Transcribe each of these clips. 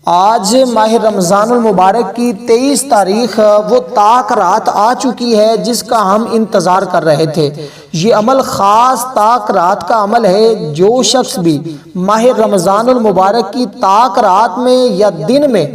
آج ماہ رمضان المبارک کی 23 تاریخ وہ تاک رات آ چکی ہے جس کا ہم انتظار کر رہے تھے۔ یہ عمل خاص تاک رات کا عمل ہے۔ جو شخص بھی ماہ رمضان المبارک کی تاک رات میں یا دن میں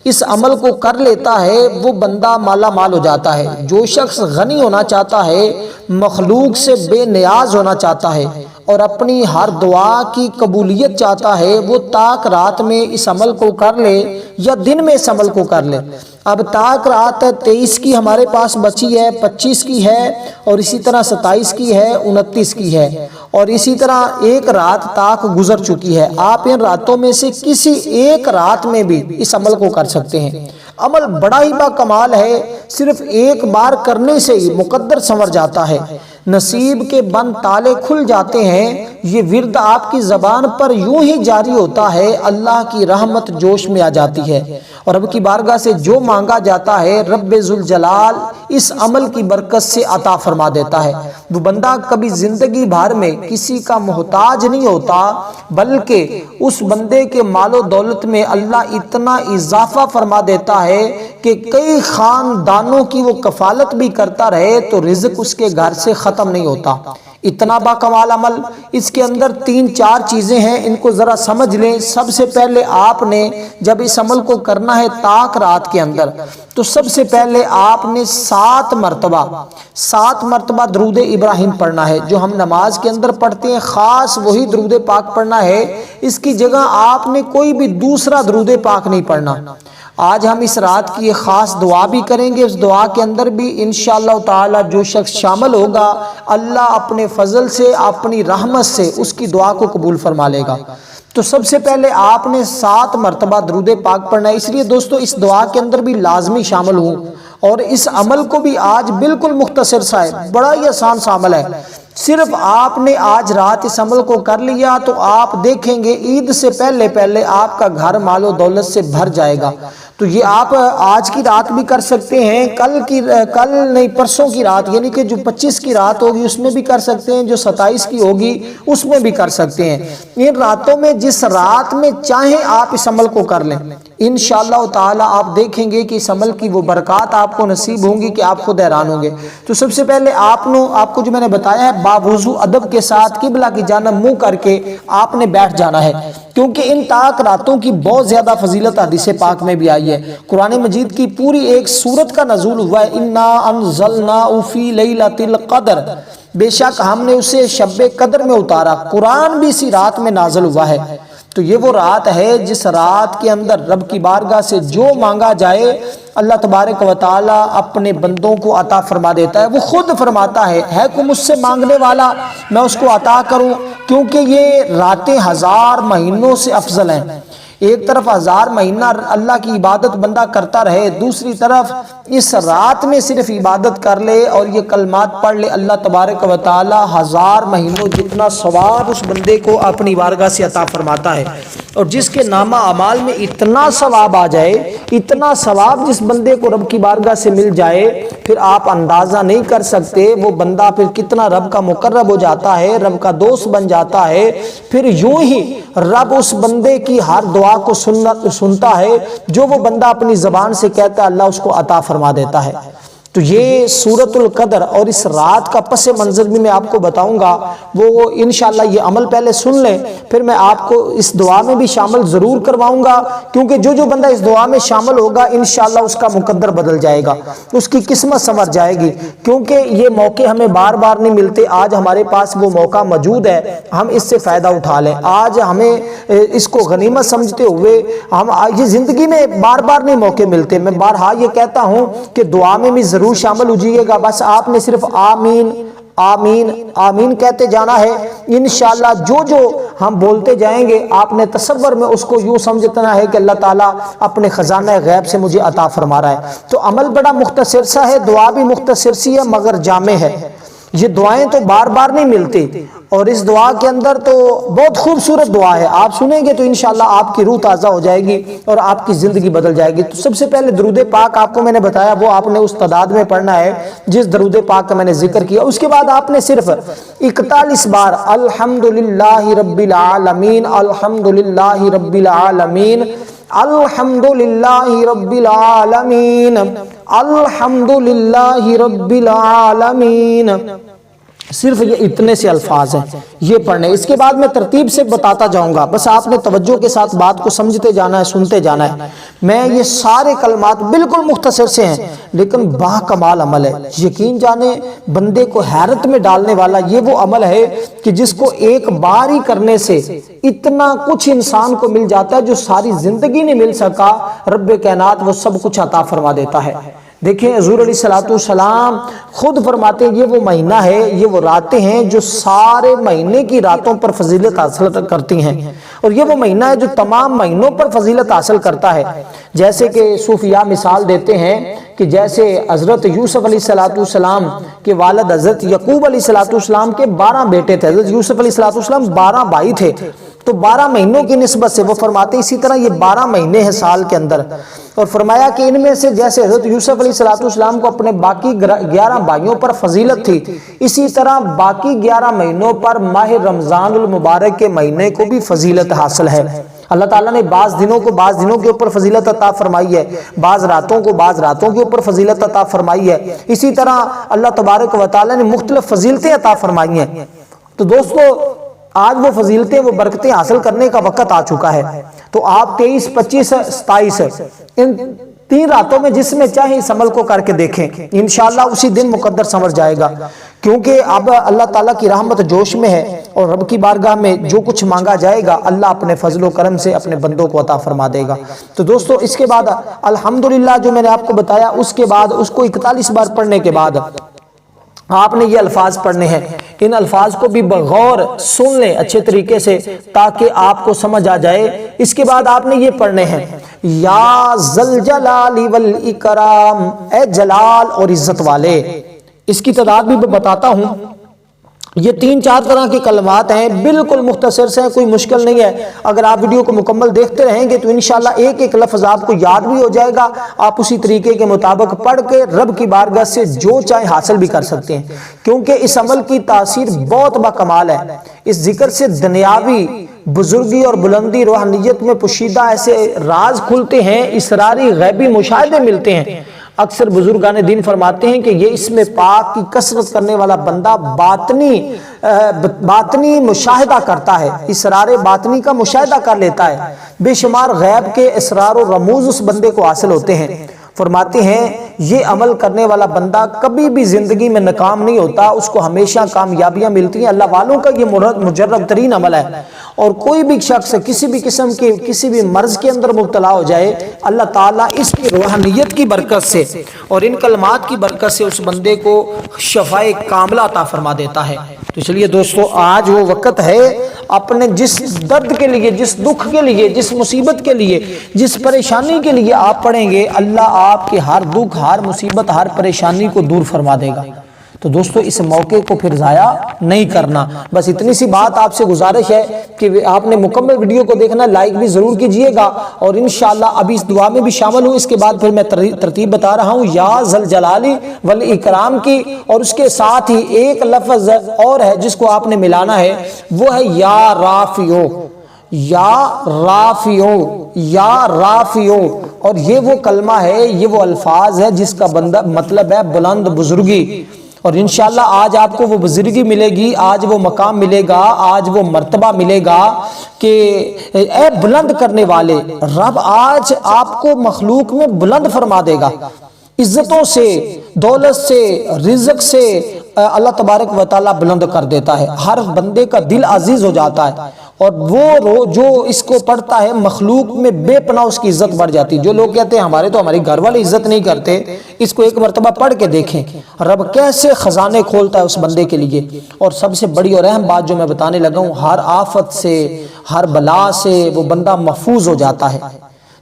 اس عمل کو کر لیتا ہے وہ بندہ مالا مال ہو جاتا ہے۔ جو شخص غنی ہونا چاہتا ہے، مخلوق سے بے نیاز ہونا چاہتا ہے اور اپنی ہر دعا کی قبولیت چاہتا ہے، وہ تاک رات میں اس عمل کو کر لے یا دن میں اس عمل کو کر لے۔ اب تاک رات 23 کی ہمارے پاس بچی ہے، 25 کی ہے اور اسی طرح 27 کی ہے، 29 کی ہے اور اسی طرح ایک رات تاک گزر چکی ہے۔ آپ ان راتوں میں سے کسی ایک رات میں بھی اس عمل کو کر سکتے ہیں۔ عمل بڑا ہی با کمال ہے، صرف ایک بار کرنے سے ہی مقدر سنور جاتا ہے، نصیب کے بند تالے کھل جاتے ہیں۔ یہ ورد آپ کی زبان پر یوں ہی جاری ہوتا ہے، اللہ کی رحمت جوش میں آ جاتی ہے اور رب کی بارگاہ سے جو مانگا جاتا ہے رب ذوالجلال اس عمل کی برکت سے عطا فرما دیتا ہے۔ وہ بندہ کبھی زندگی بھر میں کسی کا محتاج نہیں ہوتا، بلکہ اس بندے کے مال و دولت میں اللہ اتنا اضافہ فرما دیتا ہے کہ کئی خاندانوں کی وہ کفالت بھی کرتا رہے تو رزق اس کے گھر سے ختم نہیں ہوتا۔ اتنا با کمال عمل، اس کے اندر 3-4 چیزیں ہیں، ان کو ذرا سمجھ لیں۔ سب سے پہلے آپ نے جب اس عمل کو کرنا ہے تاک رات کے اندر، تو سب سے پہلے آپ نے 7 مرتبہ درود ابراہیم پڑھنا ہے، جو ہم نماز کے اندر پڑھتے ہیں، خاص وہی درود پاک پڑھنا ہے۔ اس کی جگہ آپ نے کوئی بھی دوسرا درود پاک نہیں پڑھنا۔ آج ہم اس رات کی ایک خاص دعا بھی کریں گے، اس دعا کے اندر بھی انشاءاللہ تعالی جو شخص شامل ہوگا اللہ اپنے فضل سے، اپنی رحمت سے اس کی دعا کو قبول فرما لے گا۔ تو سب سے پہلے آپ نے 7 مرتبہ درود پاک پڑھنا ہے۔ اس لیے دوستو اس دعا کے اندر بھی لازمی شامل ہوں، اور اس عمل کو بھی آج بالکل مختصر سا ہے، بڑا ہی آسان سا عمل ہے۔ صرف آپ نے آج رات اس عمل کو کر لیا تو آپ دیکھیں گے عید سے پہلے آپ کا گھر مال و دولت سے بھر جائے گا۔ تو یہ آپ آج کی رات بھی کر سکتے ہیں، کل نہیں پرسوں کی رات، یعنی کہ جو 25 کی رات ہوگی اس میں بھی کر سکتے ہیں، جو 27 کی ہوگی اس میں بھی کر سکتے ہیں۔ ان راتوں میں جس رات میں چاہیں آپ اس عمل کو کر لیں، انشاءاللہ تعالی آپ دیکھیں گے کہ اس عمل کی وہ برکات آپ کو نصیب ہوں گی کہ آپ خود حیران ہوں گے۔ تو سب سے پہلے آپ کو جو میں نے بتایا ہے، باوضو ادب کے ساتھ قبلہ کی جانب منہ کر کے آپ نے بیٹھ جانا ہے، کیونکہ ان تاک راتوں کی بہت زیادہ فضیلت حدیث پاک میں بھی آئی ہے۔ قرآن مجید کی پوری ایک سورت کا نزول ہوا ہے، انا انزلناہ فی لیلۃ القدر، بے شک ہم نے اسے شب قدر میں اتارا۔ قرآن بھی اسی رات میں نازل ہوا ہے۔ تو یہ وہ رات ہے جس رات کے اندر رب کی بارگاہ سے جو مانگا جائے اللہ تبارک و تعالی اپنے بندوں کو عطا فرما دیتا ہے۔ وہ خود فرماتا ہے کوئی مجھ سے مانگنے والا میں اس کو عطا کروں، کیونکہ یہ راتیں 1000 مہینوں سے افضل ہیں۔ ایک طرف 1000 مہینہ اللہ کی عبادت بندہ کرتا رہے، دوسری طرف اس رات میں صرف عبادت کر لے اور یہ کلمات پڑھ لے، اللہ تبارک و تعالی 1000 مہینوں جتنا ثواب اس بندے کو اپنی بارگاہ سے عطا فرماتا ہے۔ اور جس کے نامہ اعمال میں اتنا ثواب آ جائے، اتنا ثواب جس بندے کو رب کی بارگاہ سے مل جائے، پھر آپ اندازہ نہیں کر سکتے وہ بندہ پھر کتنا رب کا مقرب ہو جاتا ہے، رب کا دوست بن جاتا ہے۔ پھر یوں ہی رب اس بندے کی ہر دعا کو سنتا ہے، جو وہ بندہ اپنی زبان سے کہتا ہے اللہ اس کو عطا فرما دیتا ہے۔ تو یہ سورۃ القدر اور اس رات کا پس منظر بھی میں آپ کو بتاؤں گا، وہ انشاءاللہ یہ عمل پہلے سن لیں، پھر میں آپ کو اس دعا میں بھی شامل ضرور کرواؤں گا، کیونکہ جو بندہ اس دعا میں شامل ہوگا انشاءاللہ اس کا مقدر بدل جائے گا، اس کی قسمت سنور جائے گی، کیونکہ یہ موقع ہمیں بار بار نہیں ملتے۔ آج ہمارے پاس وہ موقع موجود ہے، ہم اس سے فائدہ اٹھا لیں۔ آج ہمیں اس کو غنیمت سمجھتے ہوئے یہ زندگی میں بار بار نہیں موقع ملتے۔ میں بارہا یہ کہتا ہوں کہ دعا میں بھی ضرور شامل ہو جائیے گا، بس آپ نے صرف آمین آمین آمین کہتے جانا ہے۔ انشاءاللہ جو ہم بولتے جائیں گے آپ نے تصور میں اس کو یوں سمجھنا ہے کہ اللہ تعالیٰ اپنے خزانہ غیب سے مجھے عطا فرما رہا ہے۔ تو عمل بڑا مختصر سا ہے، دعا بھی مختصر سی ہے مگر جامع ہے۔ یہ دعائیں تو بار بار نہیں ملتی، اور اس دعا کے اندر تو بہت خوبصورت دعا ہے، آپ سنیں گے تو انشاءاللہ آپ کی روح تازہ ہو جائے گی اور آپ کی زندگی بدل جائے گی۔ تو سب سے پہلے درود پاک آپ کو میں نے بتایا وہ آپ نے اس تعداد میں پڑھنا ہے جس درود پاک کا میں نے ذکر کیا۔ اس کے بعد آپ نے صرف 41 بار الحمدللہ رب العالمین، الحمدللہ رب العالمین، الحمدللہ رب العالمین، الحمدللہ رب العالمین، صرف یہ اتنے سے الفاظ ہیں یہ پڑھنے۔ اس کے بعد میں ترتیب سے بتاتا جاؤں گا، بس آپ نے توجہ کے ساتھ بات کو سمجھتے جانا ہے، سنتے جانا ہے۔ میں یہ سارے کلمات بالکل مختصر سے ہیں لیکن با کمال عمل ہے، یقین جانے بندے کو حیرت میں ڈالنے والا یہ وہ عمل ہے کہ جس کو ایک بار ہی کرنے سے اتنا کچھ انسان کو مل جاتا ہے جو ساری زندگی نہیں مل سکا۔ رب کائنات وہ سب کچھ عطا فرما دیتا ہے۔ دیکھیں حضور علیہ السلام خود فرماتے ہیں یہ وہ مہینہ ہے، یہ وہ راتیں ہیں جو سارے مہینے کی راتوں پر فضیلت حاصل کرتی ہیں، اور یہ وہ مہینہ ہے جو تمام مہینوں پر فضیلت حاصل کرتا ہے۔ جیسے کہ صوفیاء مثال دیتے ہیں کہ جیسے حضرت یوسف علیہ السلام کے والد حضرت یعقوب علیہ السلام کے 12 بیٹے تھے، حضرت یوسف علیہ السلام 12 بھائی تھے، تو 12 مہینوں کی نسبت سے وہ فرماتے اسی طرح یہ 12 مہینے ہیں سال کے اندر، اور فرمایا کہ ان میں سے جیسے حضرت یوسف علیہ السلام کو اپنے باقی 11 بھائیوں پر فضیلت تھی، اسی طرح باقی 11 مہینوں پر ماہ رمضان المبارک کے مہینے کو بھی فضیلت حاصل ہے۔ اللہ تعالیٰ نے بعض دنوں کو بعض دنوں کے اوپر فضیلت عطا فرمائی ہے، بعض راتوں کو بعض راتوں کے اوپر فضیلت عطا فرمائی ہے، اسی طرح اللہ تبارک و تعالیٰ نے مختلف فضیلتیں عطا فرمائی ہیں۔ تو دوستو آج وہ فضیلتیں وہ برکتیں حاصل کرنے کا وقت آ چکا ہے، تو آپ 23، 25، 27 ان 3 راتوں میں جس میں چاہے اس عمل کو کر کے دیکھیں، انشاءاللہ اسی دن مقدر سمجھ جائے گا، کیونکہ اب اللہ تعالیٰ کی رحمت جوش میں ہے اور رب کی بارگاہ میں جو کچھ مانگا جائے گا اللہ اپنے فضل و کرم سے اپنے بندوں کو عطا فرما دے گا۔ تو دوستو اس کے بعد الحمدللہ جو میں نے آپ کو بتایا، اس کے بعد اس کو 41 بار پڑھنے کے بعد آپ نے یہ الفاظ پڑھنے ہیں، ان الفاظ کو بھی بغور سن لیں اچھے طریقے سے تاکہ آپ کو سمجھ آ جائے۔ اس کے بعد آپ نے یہ پڑھنے ہیں، یا ذل جلال والاکرام، اے جلال اور عزت والے۔ اس کی تعداد بھی میں بتاتا ہوں، یہ 3-4 طرح کے کلمات ہیں، بالکل مختصر سے، کوئی مشکل نہیں ہے۔ اگر آپ ویڈیو کو مکمل دیکھتے رہیں گے تو انشاءاللہ ایک ایک لفظ آپ کو یاد بھی ہو جائے گا، آپ اسی طریقے کے مطابق پڑھ کے رب کی بارگاہ سے جو چاہے حاصل بھی کر سکتے ہیں، کیونکہ اس عمل کی تاثیر بہت باکمال ہے۔ اس ذکر سے دنیاوی بزرگی اور بلندی، روحانیت میں پوشیدہ ایسے راز کھلتے ہیں، اسراری غیبی مشاہدے ملتے ہیں۔ اکثر بزرگان دین فرماتے ہیں کہ یہ اسم پاک کی کثرت کرنے والا بندہ باطنی مشاہدہ کرتا ہے، اسرار باطنی کا مشاہدہ کر لیتا ہے، بے شمار غیب کے اسرار و رموز اس بندے کو حاصل ہوتے ہیں۔ فرماتے ہیں یہ عمل کرنے والا بندہ کبھی بھی زندگی میں ناکام نہیں ہوتا، اس کو ہمیشہ کامیابیاں ملتی ہیں۔ اللہ والوں کا یہ مجرب ترین عمل ہے، اور کوئی بھی شخص کسی بھی قسم کے کسی بھی مرض کے اندر مبتلا ہو جائے، اللہ تعالیٰ اس کی روحانیت کی برکت سے اور ان کلمات کی برکت سے اس بندے کو شفائے کاملہ عطا فرما دیتا ہے۔ تو چلیے دوستو آج وہ وقت ہے، اپنے جس درد کے لیے، جس دکھ کے لیے، جس مصیبت کے لیے، جس پریشانی کے لیے آپ پڑھیں گے، اللہ آپ کے ہر دکھ، ہر مصیبت، ہر پریشانی کو دور فرما دے گا۔ تو دوستو اس موقع کو پھر ضائع نہیں کرنا۔ بس اتنی سی بات آپ سے گزارش ہے کہ آپ نے مکمل ویڈیو کو دیکھنا، لائک بھی ضرور کیجئے گا، اور انشاءاللہ ابھی اس دعا میں بھی شامل ہوں۔ اس کے بعد پھر میں ترتیب بتا رہا ہوں، یا ذل جلالی والاکرام کی، اور اس کے ساتھ ہی ایک لفظ اور ہے جس کو آپ نے ملانا ہے، وہ ہے یا رافیو، یا رافیو، یا رافیو۔ اور یہ وہ کلمہ ہے، یہ وہ الفاظ ہے جس کا مطلب ہے بلند بزرگی، اور انشاءاللہ آج آپ کو وہ بزرگی ملے گی، آج وہ مقام ملے گا، آج وہ مرتبہ ملے گا کہ اے بلند کرنے والے، رب آج آپ کو مخلوق میں بلند فرما دے گا، عزتوں سے، دولت سے، رزق سے اللہ تبارک و تعالیٰ بلند کر دیتا ہے، ہر بندے کا دل عزیز ہو جاتا ہے، اور وہ جو اس کو پڑھتا ہے مخلوق میں بے پناہ اس کی عزت بڑھ جاتی ہے۔ جو لوگ کہتے ہیں ہمارے گھر والے عزت نہیں کرتے، اس کو ایک مرتبہ پڑھ کے دیکھیں رب کیسے خزانے کھولتا ہے اس بندے کے لیے۔ اور سب سے بڑی اور اہم بات جو میں بتانے لگا ہوں، ہر آفت سے، ہر بلا سے وہ بندہ محفوظ ہو جاتا ہے۔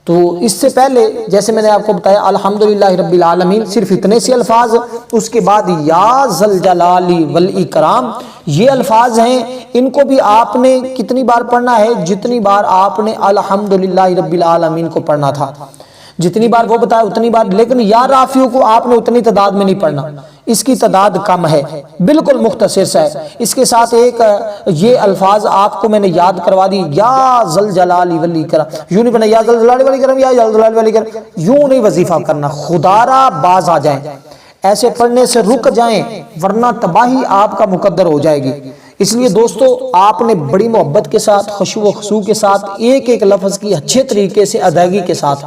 تو اس سے پہلے جیسے میں نے آپ کو بتایا الحمدللہ رب العالمین، صرف اتنے سے الفاظ، اس کے بعد یا ذل جلال والاکرام، یہ الفاظ ہیں، ان کو بھی آپ نے کتنی بار پڑھنا ہے؟ جتنی بار آپ نے الحمدللہ رب العالمین کو پڑھنا تھا، جتنی بار وہ بتایا اتنی بار، لیکن یا رافیوں کو آپ نے اتنی تعداد میں نہیں پڑھنا، اس کی تعداد کم ہے، بالکل مختصر سا ہے۔ اس کے ساتھ ایک یہ الفاظ آپ کو میں نے یاد کروا دی، یا ذل جلال والاکرام، یوں نہیں پڑھنا یا ذل جلال والاکرام، یا ذل جلال والاکرام، یوں نہیں وظیفہ کرنا، خدارا باز آ جائیں، ایسے پڑھنے سے رک جائیں ورنہ تباہی آپ کا مقدر ہو جائے گی۔ اس لیے دوستو آپ نے بڑی محبت کے ساتھ، خشوع و خضوع کے ساتھ، ایک ایک لفظ کی اچھے طریقے سے ادائیگی کے ساتھ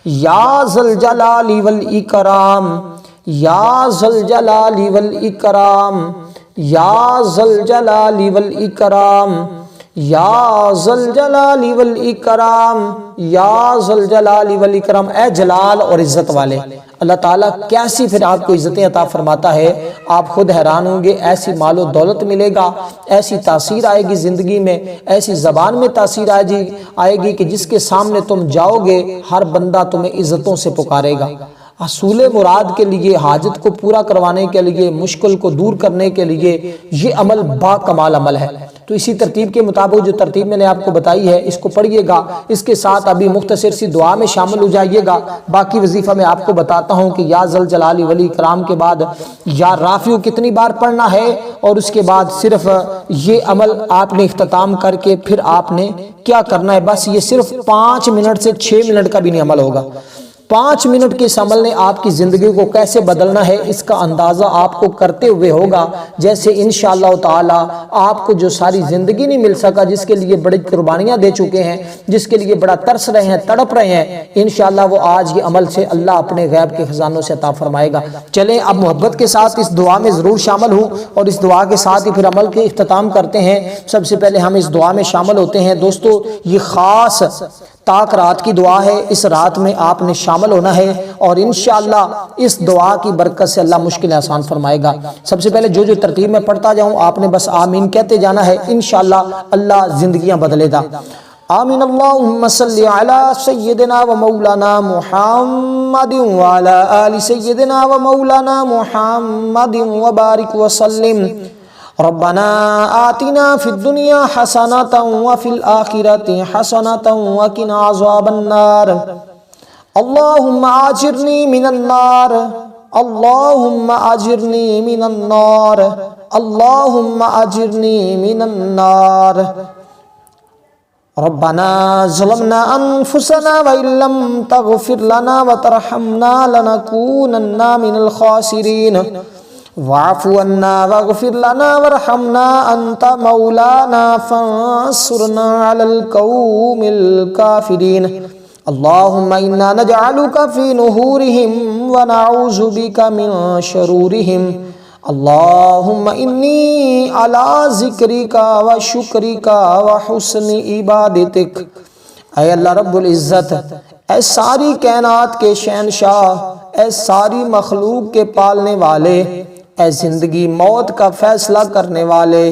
یا ذل جلال والاکرام، یا ذل جلال والاکرام، یا ذل جلال والاکرام، یا ذل جلال والاکرام، یا ذل جلال والاکرام، اے جلال اور عزت والے۔ اللہ تعالیٰ کیسی پھر آپ کو عزتیں عطا فرماتا ہے، آپ خود حیران ہوں گے۔ ایسی مال و دولت ملے گا، ایسی تاثیر آئے گی زندگی میں، ایسی زبان میں تاثیر آئے گی کہ جس کے سامنے تم جاؤ گے ہر بندہ تمہیں عزتوں سے پکارے گا۔ حصول مراد کے لیے، حاجت کو پورا کروانے کے لیے، مشکل کو دور کرنے کے لیے یہ عمل با کمال عمل ہے۔ تو اسی ترتیب کے مطابق جو ترتیب میں نے آپ کو بتائی ہے اس کو پڑھیے گا، اس کے ساتھ ابھی مختصر سی دعا میں شامل ہو جائیے گا۔ باقی وظیفہ میں آپ کو بتاتا ہوں کہ یا ذل جلال والاکرام کے بعد یا رافیو کتنی بار پڑھنا ہے، اور اس کے بعد صرف یہ عمل آپ نے اختتام کر کے پھر آپ نے کیا کرنا ہے، بس یہ صرف 5 منٹ سے 6 منٹ کا بھی نہیں عمل ہوگا۔ 5 منٹ کے اس عمل نے آپ کی زندگی کو کیسے بدلنا ہے اس کا اندازہ آپ کو کرتے ہوئے ہوگا، جیسے انشاءاللہ تعالی آپ کو جو ساری زندگی نہیں مل سکا، جس کے لیے بڑی قربانیاں دے چکے ہیں، جس کے لیے بڑا ترس رہے ہیں، تڑپ رہے ہیں، انشاءاللہ وہ آج یہ عمل سے اللہ اپنے غیب کے خزانوں سے عطا فرمائے گا۔ چلیں اب محبت کے ساتھ اس دعا میں ضرور شامل ہوں، اور اس دعا کے ساتھ ہی پھر عمل کے اختتام کرتے ہیں۔ سب سے پہلے ہم اس دعا میں شامل ہوتے ہیں۔ دوستو یہ خاص تاک رات کی دعا ہے، اس رات میں آپ نے شامل ہونا ہے، اور انشاءاللہ اس دعا کی برکت سے اللہ مشکل آسان فرمائے گا۔ سب سے پہلے جو ترتیب میں پڑھتا جاؤں آپ نے بس آمین کہتے جانا ہے، انشاءاللہ اللہ زندگیاں بدلے گا۔ آمین۔ اللہم صلی علی سیدنا و مولانا محمد وعلی آل سیدنا و مولانا محمد وبارک وسلم۔ ربنا آتنا فی الدنیا حسنۃ وفی الآخرۃ حسنۃ وقنا عذاب النار۔ اللہم اجرنی من النار، اللہم اجرنی من النار، اللہم اجرنی من النار۔ ربنا ظلمنا انفسنا وان لم تغفر لنا وترحمنا لنکونن من الخاسرین۔ واعف عنا واغفر لنا وارحمنا انت مولانا فانصرنا على القوم الكافرين۔ اللهم انا نجعلك في نحورهم ونعوذ بك من شرورهم۔ اللهم انی على ذکرک وشکرک وحسن عبادتک۔ اے اللہ رب العزت، اے ساری کائنات کے شہنشاہ، اے ساری مخلوق کے پالنے والے، اے زندگی موت کا فیصلہ کرنے والے،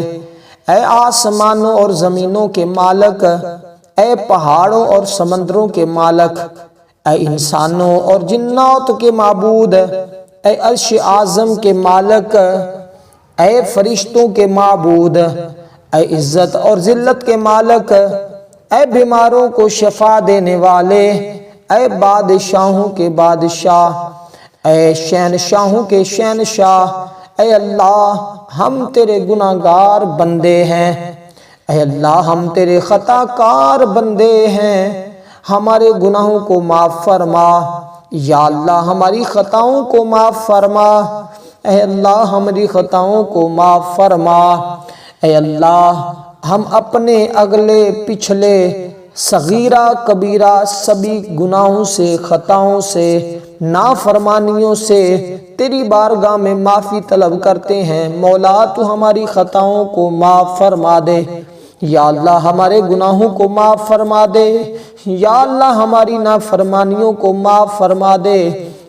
اے آسمانوں اور زمینوں کے مالک، اے پہاڑوں اور سمندروں کے مالک، اے انسانوں اور جنات کے معبود، اے عرش اعظم کے مالک، اے فرشتوں کے معبود، اے عزت اور ذلت کے مالک، اے بیماروں کو شفا دینے والے، اے بادشاہوں کے بادشاہ، اے شہنشاہوں کے شہنشاہ، اے اللہ ہم تیرے گناہگار بندے ہیں، اے اللہ ہم تیرے خطا کار بندے ہیں، ہمارے گناہوں کو معاف فرما، یا اللہ ہماری خطاؤں کو معاف فرما، اے اللہ ہماری خطاؤں کو معاف فرما، اے اللہ ہم اپنے اگلے پچھلے صغیرہ کبیرہ سبھی گناہوں سے، خطاؤں سے، نافرمانیوں سے تیری بارگاہ میں معافی طلب کرتے ہیں۔ مولا تو ہماری خطاؤں کو معاف فرما دے، یا اللہ ہمارے گناہوں کو معاف فرما دے، یا اللہ ہماری نافرمانیوں کو معاف فرما دے۔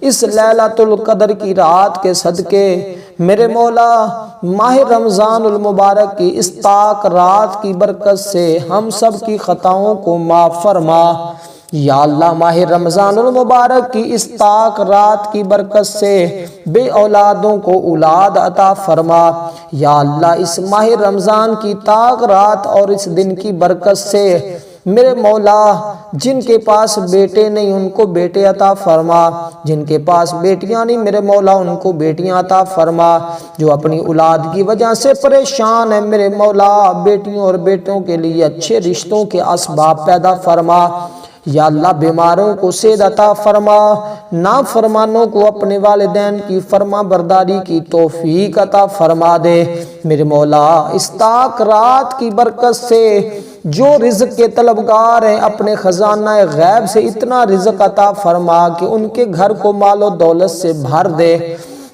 اس لیلۃ القدر کی رات کے صدقے میرے مولا ماہ رمضان المبارک کی اس پاک رات کی برکت سے ہم سب کی خطاؤں کو معاف فرما، یا اللہ ماہ رمضان المبارک کی اس طاق رات کی برکت سے بے اولادوں کو اولاد عطا فرما۔ یا اللہ اس ماہ رمضان کی طاق رات اور اس دن کی برکت سے میرے مولا جن کے پاس بیٹے نہیں ان کو بیٹے عطا فرما، جن کے پاس بیٹیاں نہیں میرے مولا ان کو بیٹیاں عطا فرما، جو اپنی اولاد کی وجہ سے پریشان ہے میرے مولا بیٹیوں اور بیٹوں کے لیے اچھے رشتوں کے اسباب پیدا فرما۔ یا اللہ بیماروں کو صحت عطا فرما، نافرمانوں کو اپنے والدین کی فرما برداری کی توفیق عطا فرما دے۔ میرے مولا اس طاق رات کی برکت سے جو رزق کے طلبگار ہیں اپنے خزانہ غیب سے اتنا رزق عطا فرما کہ ان کے گھر کو مال و دولت سے بھر دے۔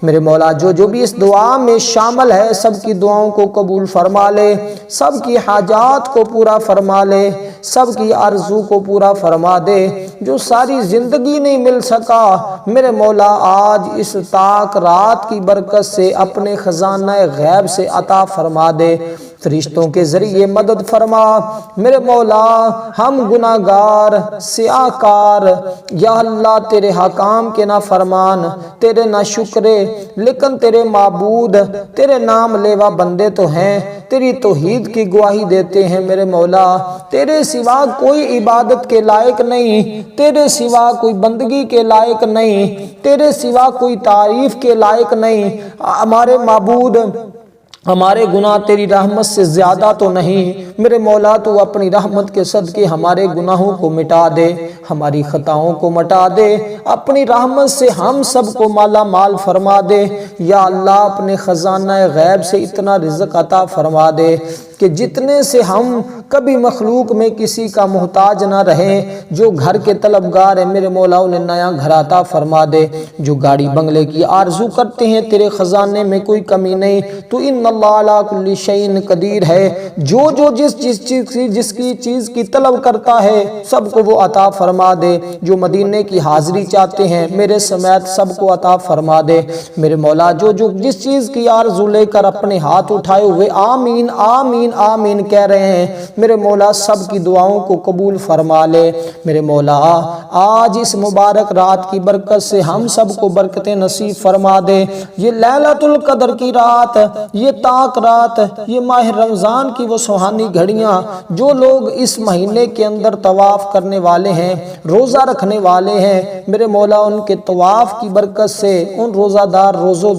میرے مولا جو بھی اس دعا میں شامل ہے سب کی دعاؤں کو قبول فرما لے، سب کی حاجات کو پورا فرما لے، سب کی آرزو کو پورا فرما دے۔ جو ساری زندگی نہیں مل سکا میرے مولا آج اس طاق رات کی برکت سے اپنے خزانہ غیب سے عطا فرما دے۔ فرشتوں کے ذریعے مدد فرما میرے مولا، ہم گناہگار سیاہکار یا اللہ تیرے حکام کے نافرمان، تیرے ناشکرے لیکن تیرے معبود، تیرے نام لیوا بندے تو ہیں، تیری توحید کی گواہی دیتے ہیں میرے مولا۔ تیرے سوا کوئی عبادت کے لائق نہیں، تیرے سوا کوئی بندگی کے لائق نہیں، تیرے سوا کوئی تعریف کے لائق نہیں۔ ہمارے معبود ہمارے گناہ تیری رحمت سے زیادہ تو نہیں میرے مولا، تو اپنی رحمت کے صدقے ہمارے گناہوں کو مٹا دے، ہماری خطاؤں کو مٹا دے، اپنی رحمت سے ہم سب کو مالا مال فرما دے۔ یا اللہ اپنے خزانہ غیب سے اتنا رزق عطا فرما دے کہ جتنے سے ہم کبھی مخلوق میں کسی کا محتاج نہ رہیں۔ جو گھر کے طلبگار ہیں میرے مولا انہیں نیا گھر عطا فرما دے، جو گاڑی بنگلے کی آرزو کرتے ہیں تیرے خزانے میں کوئی کمی نہیں، تو ان اللہ علی کل شیء قدیر ہے۔ جو جس کی چیز کی طلب کرتا ہے سب کو وہ عطا فرما دے۔ جو مدینے کی حاضری چاہتے ہیں میرے سمیت سب کو عطا فرما دے میرے مولا۔ جو جس چیز کی آرزو لے کر اپنے ہاتھ اٹھائے ہوئے آمین آمین آمین کہہ رہے ہیں میرے مولا سب کی دعاؤں کو قبول فرما لے میرے مولا۔ آج اس مبارک رات کی برکت سے ہم سب کو برکتیں نصیب فرما دے۔ یہ لیلۃ القدر کی رات، یہ طاق رات، یہ ماہ رمضان کی وہ سہانی گھڑیاں، جو لوگ اس مہینے کے اندر طواف کرنے والے ہیں، روزہ رکھنے والے ہیں میرے مولا، ان کے طواف کی برکت سے، ان روزہ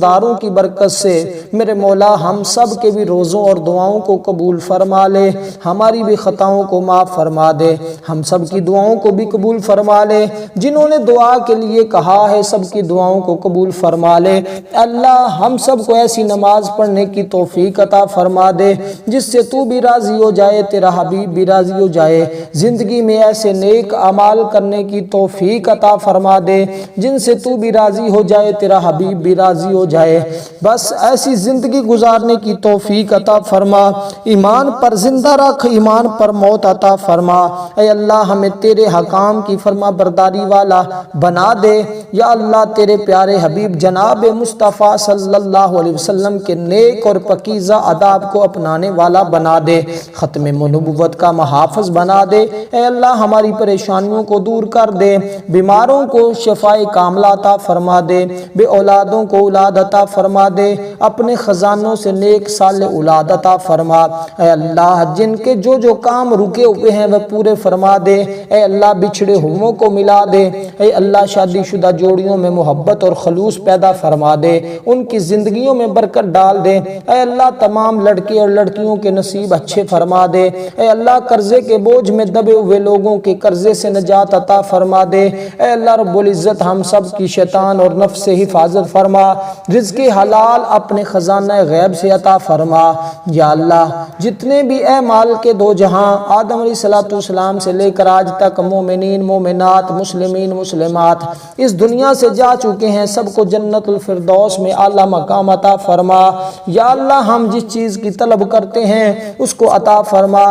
داروں کی برکت سے میرے مولا ہم سب کے بھی روزوں اور دعاؤں کو قبول فرما لے، ہماری بھی خطاؤں کو معاف فرما دے، ہم سب کی دعاؤں کو بھی قبول فرما لے۔ جنہوں نے دعا کے لیے کہا ہے سب کی دعاؤں کو قبول فرما لے۔ اللہ ہم سب کو ایسی نماز پڑھنے کی توفیق عطا فرما دے جس سے تو بھی راضی ہو جائے، تیرا حبیب بھی راضی ہو جائے۔ زندگی میں ایسے نیک اعمال کرنے کی توفیق عطا فرما دے جن سے تو بھی راضی ہو جائے، تیرا حبیب بھی راضی ہو جائے۔ بس ایسی زندگی گزارنے کی توفیق عطا فرما، ایمان پر زندہ رکھ، ایمان پر موت عطا فرما۔ اے اللہ ہمیں تیرے حکام کی فرما برداری والا بنا دے۔ یا اللہ تیرے پیارے حبیب جناب مصطفیٰ صلی اللہ علیہ وسلم کے نیک اور پاکیزہ آداب کو اپنانے والا بنا دے، ختم نبوت کا محافظ بنا دے۔ اے اللہ ہماری پریشانیوں کو دور کر دے، بیماروں کو شفاء کاملہ عطا فرما دے، بے اولادوں کو اولاد عطا فرما دے، اپنے خزانوں سے نیک صالح اولاد عطا فرما۔ اے اللہ جن کے جو کام رکے ہوئے ہیں وہ پورے فرما دے۔ اے اللہ بچھڑے ہوئوں کو ملا دے۔ اے اللہ شادی شدہ جوڑیوں میں محبت اور خلوص پیدا فرما دے، ان کی زندگیوں میں برکت ڈال دے۔ اے اللہ تمام لڑکے اور لڑکیوں کے نصیب اچھے فرما دے۔ اے اللہ قرضے کے بوجھ میں دبے ہوئے لوگوں کے قرضے سے نجات عطا فرما دے۔ اے اللہ رب العزت ہم سب کی شیطان اور نفس سے حفاظت فرما، رزق حلال اپنے خزانہ غیب سے عطا فرما۔ یا اللہ جتنے بھی اے مال کے دو جہاں آدم علیہ السلام سے لے کر آج تک مومنین مومنات مسلمین مسلمات اس دنیا سے جا چکے ہیں، سب کو جنت الفردوس میں اعلیٰ مقام عطا فرما۔ یا اللہ ہم جس چیز کی طلب کرتے ہیں اس کو عطا فرما،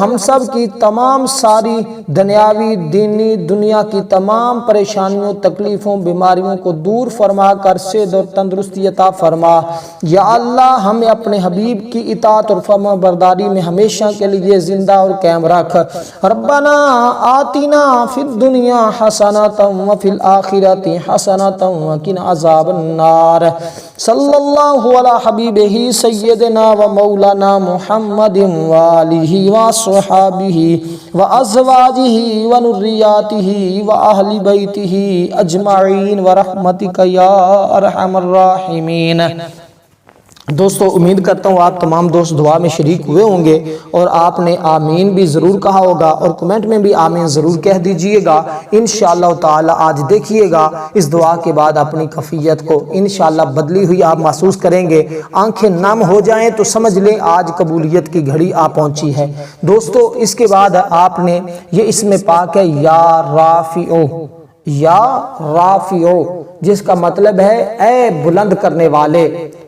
ہم سب کی تمام ساری دنیاوی دینی دنیا کی تمام پریشانیوں تکلیفوں بیماریوں کو دور فرما کر صحت اور تندرستی عطا فرما۔ یا اللہ ہمیں اپنے حبیب کی اطاعت اور فرما برداری میں ہمیشہ کے لیے زندہ اور قائم رکھ۔ ربنا آتنا فی الدنیا حسنۃ وفی الآخرۃ حسنۃ وقنا عذاب النار۔ صلی اللہ علی حبیبہ سیدنا و مولانا محمد وآلہ وصحبہ وازواجہ ونریاتہ واہل بیتہ اجمعین برحمتک یا ارحم الراحمین۔ دوستو امید کرتا ہوں آپ تمام دوست دعا میں شریک ہوئے ہوں گے اور آپ نے آمین بھی ضرور کہا ہوگا اور کمنٹ میں بھی آمین ضرور کہہ دیجئے گا۔ انشاءاللہ تعالی آج دیکھیے گا اس دعا کے بعد اپنی کیفیت کو انشاءاللہ بدلی ہوئی آپ محسوس کریں گے، آنکھیں نم ہو جائیں تو سمجھ لیں آج قبولیت کی گھڑی آ پہنچی ہے۔ دوستو اس کے بعد آپ نے یہ اسم پاک ہے یا رافعو، یا رافعو جس کا مطلب ہے اے بلند کرنے والے،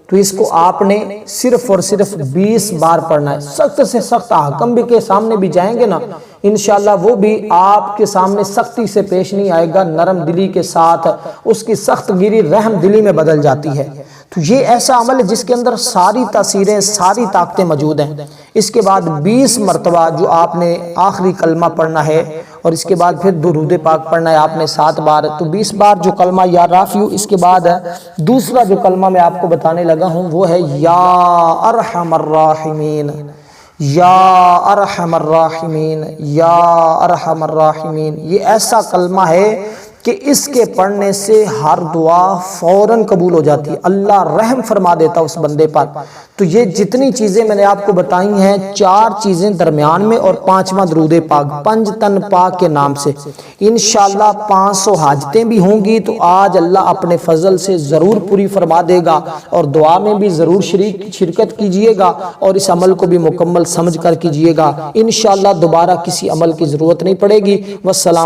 تو اس کو آپ نے صرف اور صرف 20 بار پڑھنا ہے۔ سخت سے سخت حکم بھی کے سامنے بھی جائیں گے نا انشاءاللہ وہ بھی آپ کے سامنے سختی سے پیش نہیں آئے گا، نرم دلی کے ساتھ اس کی سخت گیری رحم دلی میں بدل جاتی ہے۔ تو یہ ایسا عمل ہے جس کے اندر ساری تاثیریں ساری طاقتیں موجود ہیں۔ اس کے بعد 20 مرتبہ جو آپ نے آخری کلمہ پڑھنا ہے اور اس کے بعد پھر درود پاک پڑھنا ہے آپ نے 7 بار، تو 20 بار جو کلمہ یا رافعو، اس کے بعد دوسرا جو کلمہ میں آپ کو بتانے لگا ہوں وہ ہے یا ارحم الراحمین، یا ارحم الراحمین، یا ارحم الراحمین۔ یہ ایسا کلمہ ہے کہ اس کے پڑھنے سے ہر دعا فوراً قبول ہو جاتی ہے، اللہ رحم فرما دیتا اس بندے پر۔ تو یہ جتنی چیزیں میں نے آپ کو بتائی ہیں، 4 چیزیں درمیان میں اور 5واں درود پاک، 5 تن پاک کے نام سے انشاءاللہ 500 حاجتیں بھی ہوں گی تو آج اللہ اپنے فضل سے ضرور پوری فرما دے گا، اور دعا میں بھی ضرور شرکت کیجئے گا اور اس عمل کو بھی مکمل سمجھ کر کیجئے گا۔ انشاءاللہ دوبارہ کسی عمل کی ضرورت نہیں پڑے گی۔ والسلام۔